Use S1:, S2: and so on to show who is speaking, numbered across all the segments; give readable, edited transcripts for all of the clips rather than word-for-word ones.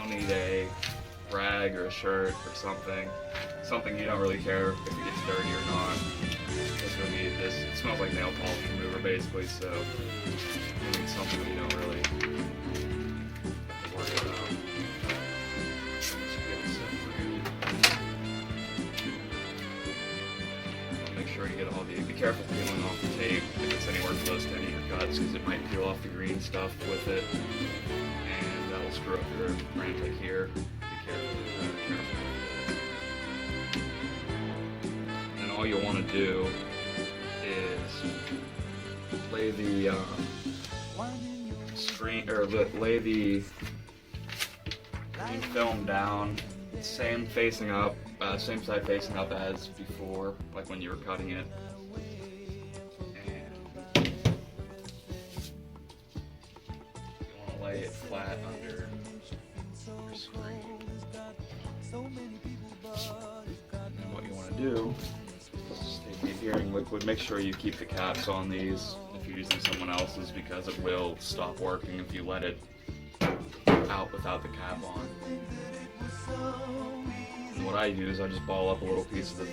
S1: you'll need a rag or a shirt or something. Something you don't really care if it gets dirty or not. Because you'll need this. It smells like nail polish remover basically, so you need something that you don't really worry about. Make sure you get all the, be careful peeling off the tape if it's anywhere close to any of your cuts, because it might peel off the green stuff with it, and that'll screw up your frame like here. Be careful. And all you'll want to do is lay the screen, or lay the green film down, same facing up, same side facing up as before, like when you were cutting it. And you want to lay it flat under your screen. And what you want to do is take the adhering liquid. Make sure you keep the caps on these if you're using someone else's, because it will stop working if you let it out without the cap on. And what I do is I just ball up a little piece of the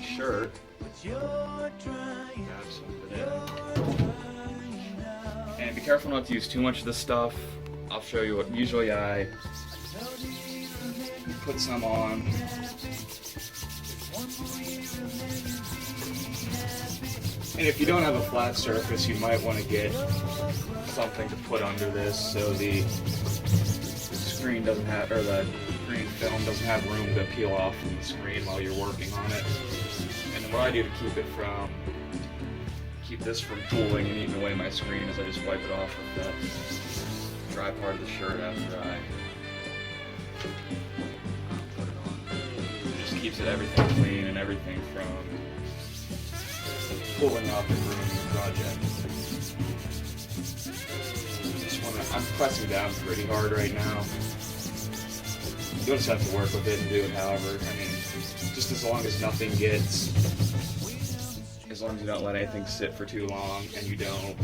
S1: shirt, grab some of it in, and be careful not to use too much of this stuff. I'll show you what usually I put some on. And if you don't have a flat surface, you might want to get something to put under this so the screen doesn't have, or the green film doesn't have room to peel off from the screen while you're working on it. And then what I do to keep this from pooling and eating away my screen is I just wipe it off with the dry part of the shirt after I put it on. It just keeps everything clean and everything from pulling off and ruining the project. I'm pressing down pretty hard right now. You'll just have to work with it and do it however. I mean, just as long as nothing gets, as long as you don't let anything sit for too long and you don't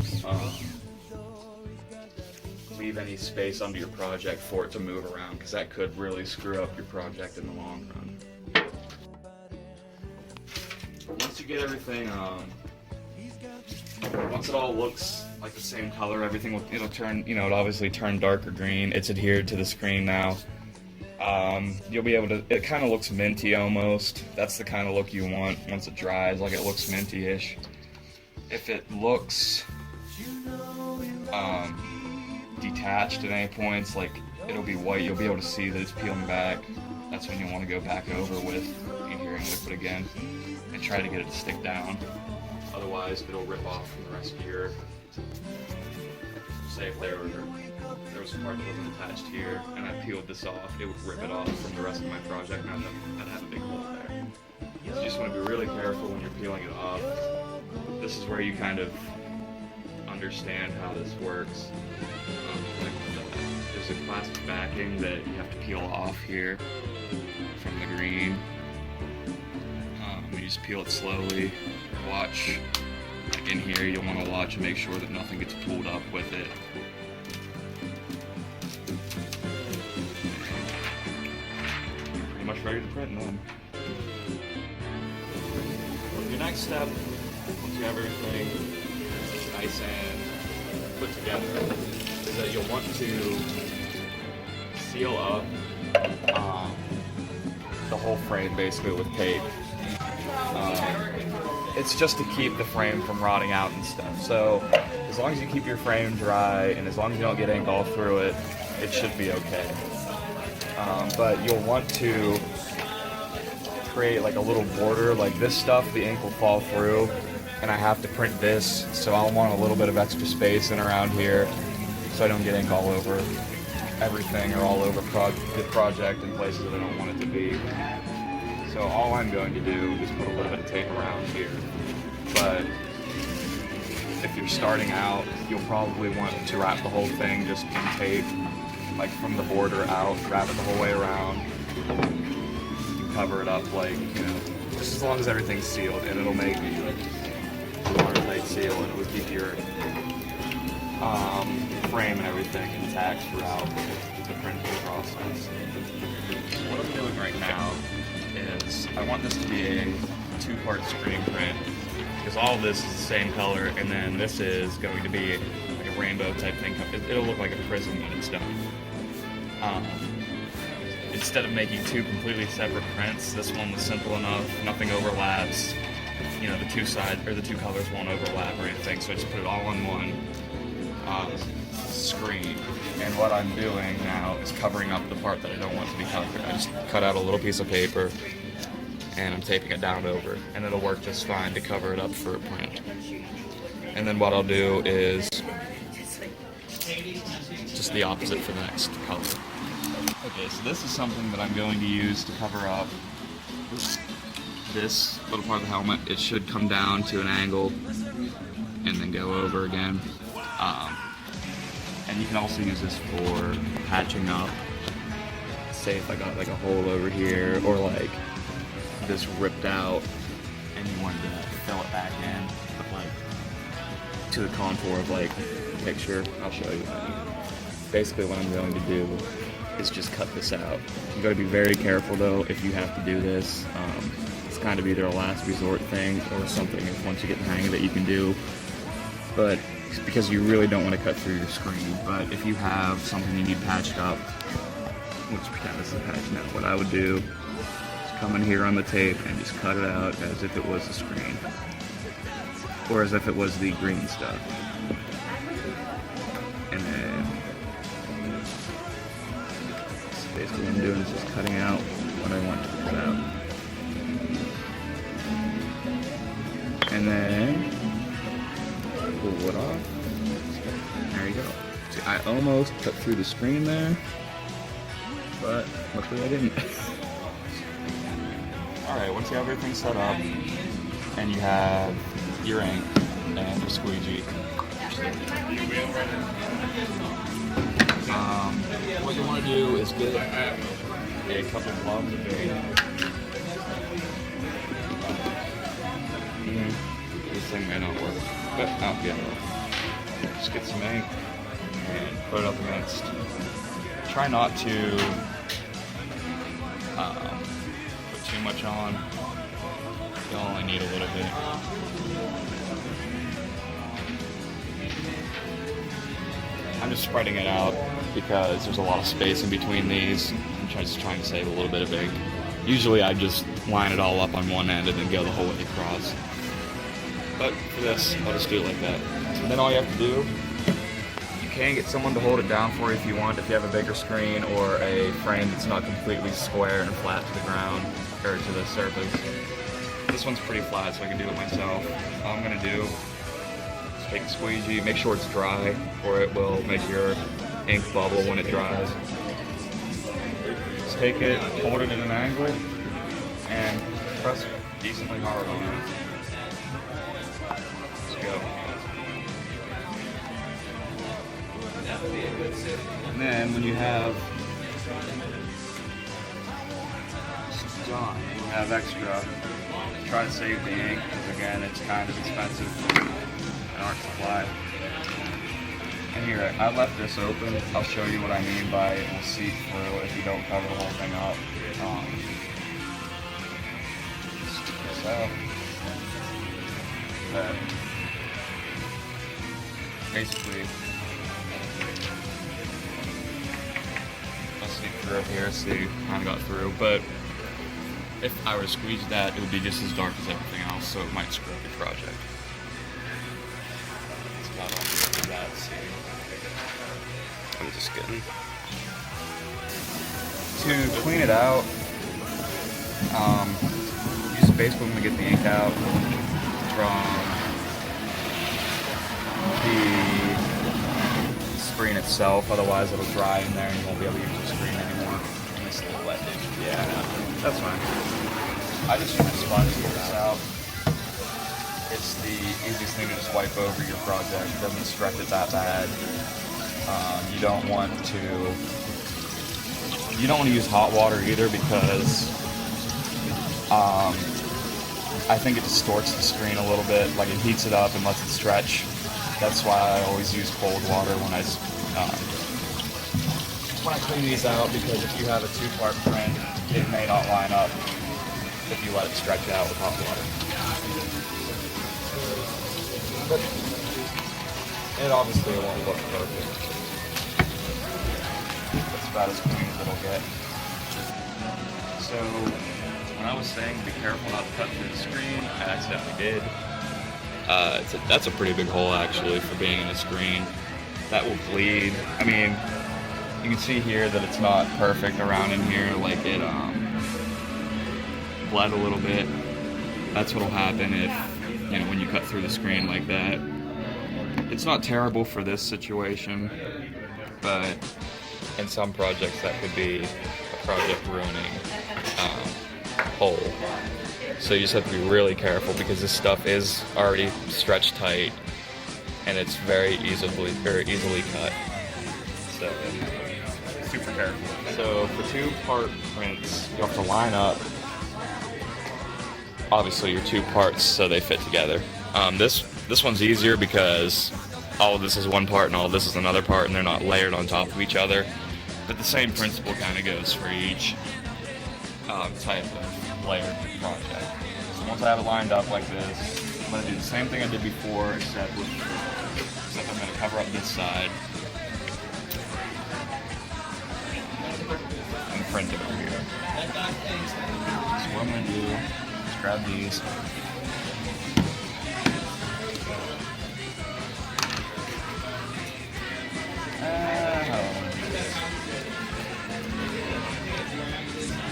S1: leave any space under your project for it to move around, because that could really screw up your project in the long run. Once you get everything, once it all looks like the same color, everything will, it'll turn, you know, it'll obviously turn darker green. It's adhered to the screen now. You'll be able to, it kind of looks minty almost. That's the kind of look you want once it dries, like it looks minty-ish. If it looks detached at any points, like it'll be white, you'll be able to see that it's peeling back. That's when you want to go back over with adhering liquid again and try to get it to stick down. Otherwise, it'll rip off from the rest of your, say if there was a part that wasn't attached here, and I peeled this off, it would rip it off from the rest of my project, and I'd have a big hole there. So you just want to be really careful when you're peeling it off. This is where you kind of understand how this works. There's a plastic backing that you have to peel off here from the green. You just peel it slowly. Watch, like in here, you'll want to watch and make sure that nothing gets pulled up with it. Pretty much ready to print then. Your next step, once you have everything nice and put together, is that you'll want to seal up the whole frame basically with tape. It's just to keep the frame from rotting out and stuff. So as long as you keep your frame dry and as long as you don't get ink all through it, it should be okay. But you'll want to create like a little border. Like this stuff, the ink will fall through, and I have to print this, so I'll want a little bit of extra space in around here so I don't get ink all over everything or all over the project in places that I don't want it to be. So all I'm going to do is put a little bit of tape around here. But if you're starting out, you'll probably want to wrap the whole thing just in tape, like from the border out, wrap it the whole way around. You cover it up like, you know, just as long as everything's sealed, and it'll make a watertight seal, and it will keep your frame and everything intact throughout the printing process. What I'm doing right now is I want this to be a two-part screen print because all of this is the same color, and then this is going to be like a rainbow type thing. It'll look like a prism when it's done. Instead of making two completely separate prints, this one was simple enough, nothing overlaps. You know, the two sides or the two colors won't overlap or anything, so I just put it all on one screen. And what I'm doing now is covering up the part that I don't want to be covered. I just cut out a little piece of paper and I'm taping it down over, and it'll work just fine to cover it up for a print. And then what I'll do is just the opposite for the next color. Okay, so this is something that I'm going to use to cover up this little part of the helmet. It should come down to an angle and then go over again. And you can also use this for patching up. Say if I got like a hole over here, or like this ripped out and you wanted to fill it back in, but like to the contour of like the picture. I'll show you. Basically what I'm going to do is just cut this out. You gotta be very careful though if you have to do this. It's kind of either a last resort thing or something if once you get the hang of it you can do. But because you really don't want to cut through your screen. But if you have something you need patched up, which pretend this is patched now, what I would do is come in here on the tape and just cut it out as if it was the screen. Or as if it was the green stuff. And then basically what I'm doing is just cutting out what I want to cut out. And then pull it off. There you go. See, I almost cut through the screen there, but luckily I didn't. Alright, once you have everything set up, and you have your ink and your squeegee, what you want to do is get a couple blobs of ink. This thing may not work, but I'll get it. Just get some ink and put it up against. Try not to put too much on. You'll only need a little bit. I'm just spreading it out because there's a lot of space in between these. I'm just trying to save a little bit of ink. Usually I just line it all up on one end and then go the whole way across. But for this, I'll just do it like that. And then all you have to do, you can get someone to hold it down for you if you want, if you have a bigger screen or a frame that's not completely square and flat to the ground, or to the surface. This one's pretty flat, so I can do it myself. All I'm gonna do is take a squeegee, make sure it's dry, or it will make your ink bubble when it dries. Just take it, hold it at an angle, and press decently hard on it. Go. And then when you have extra, try to save the ink because again it's kind of expensive in art supply. And here, I left this open. I'll show you what I mean by it will seep through if you don't cover the whole thing up. Just take this out. But basically, I'll see through up here, see how I got through, but if I were to squeeze that, it would be just as dark as everything else, so it might screw up your project. That's about all I'm doing with that, see. I'm just getting... To clean it out, you just basically want to get the ink out from the screen itself, otherwise it'll dry in there and you won't be able to use your screen anymore. And it's a little wet, dude. Yeah, that's fine. I just use a sponge to get this out. It's the easiest thing to just wipe over your project. It doesn't stretch it that bad. You don't want to use hot water either because I think it distorts the screen a little bit. Like it heats it up and lets it stretch. That's why I always use cold water when I clean these out, because if you have a two-part print, it may not line up if you let it stretch out with hot water. But it obviously won't look perfect. It's about as clean as it'll get. So when I was saying be careful not to cut through the screen, I accidentally did. That's a pretty big hole actually for being in a screen. That will bleed. I mean, you can see here that it's not perfect around in here, like it bled a little bit. That's what'll happen if, you know, when you cut through the screen like that. It's not terrible for this situation, but in some projects that could be a project ruining hole. So you just have to be really careful because this stuff is already stretched tight and it's very easily cut. So super careful. So for two-part prints, you have to line up obviously your two parts so they fit together. This one's easier because all of this is one part and all of this is another part and they're not layered on top of each other. But the same principle kind of goes for each type of layered project. So once I have it lined up like this, I'm going to do the same thing I did before, except I'm going to cover up this side and print it over here. So what I'm going to do is grab these.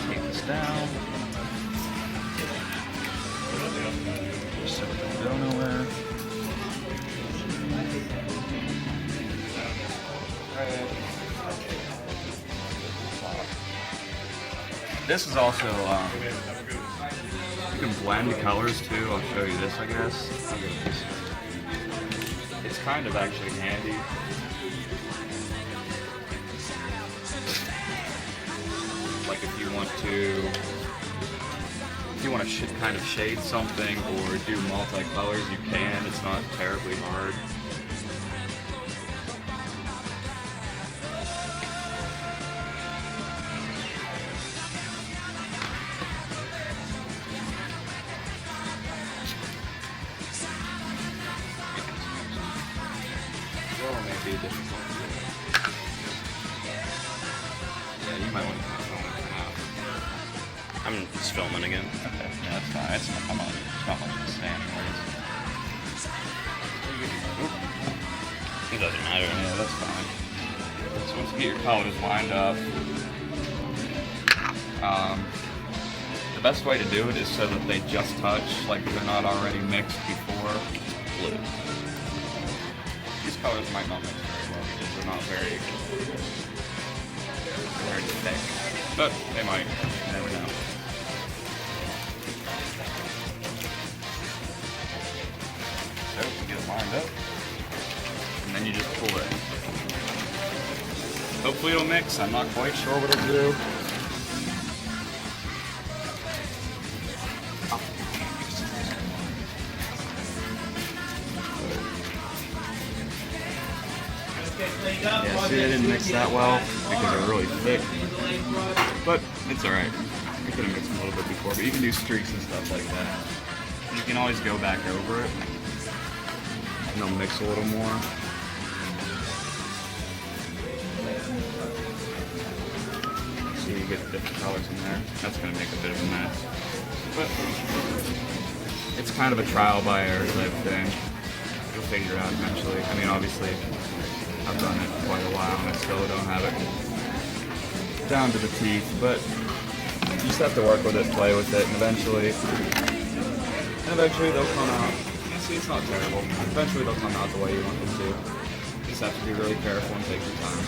S1: Take this down. So it don't go nowhere. This is also, you can blend colors too. I'll show you this, I guess. It's kind of actually handy. Like if you want to kind of shade something or do multicolors, you can. It's not terribly hard. Well, maybe difficult. Yeah, you might want to film it for now.
S2: I'm just filming again.
S1: Okay, yeah, that's fine. It's not much to stand anyways.
S2: It doesn't matter.
S1: Yeah, that's fine. So once you get your colors lined up, the best way to do it is so that they just touch, like they're not already mixed before.
S2: Blue.
S1: These colors might not mix very well because they're not very thick, but they might. You never know. So you get it lined up, and then you just pull it. Hopefully it'll mix. I'm not quite sure what it'll do. Yeah, see, they didn't mix that well because they're really thick, but it's alright. I could have mixed them a little bit before, but you can do streaks and stuff like that. You can always go back over it, and they'll mix a little more. So you get different colors in there. That's going to make a bit of a mess, but it's kind of a trial by error type thing. You'll figure it out eventually. I mean, obviously, I've done it quite a while and I still don't have it down to the teeth, but you just have to work with it, play with it, and eventually they'll come out. You see, it's not terrible. Eventually they'll come out the way you want them to. You just have to be really careful and take your time.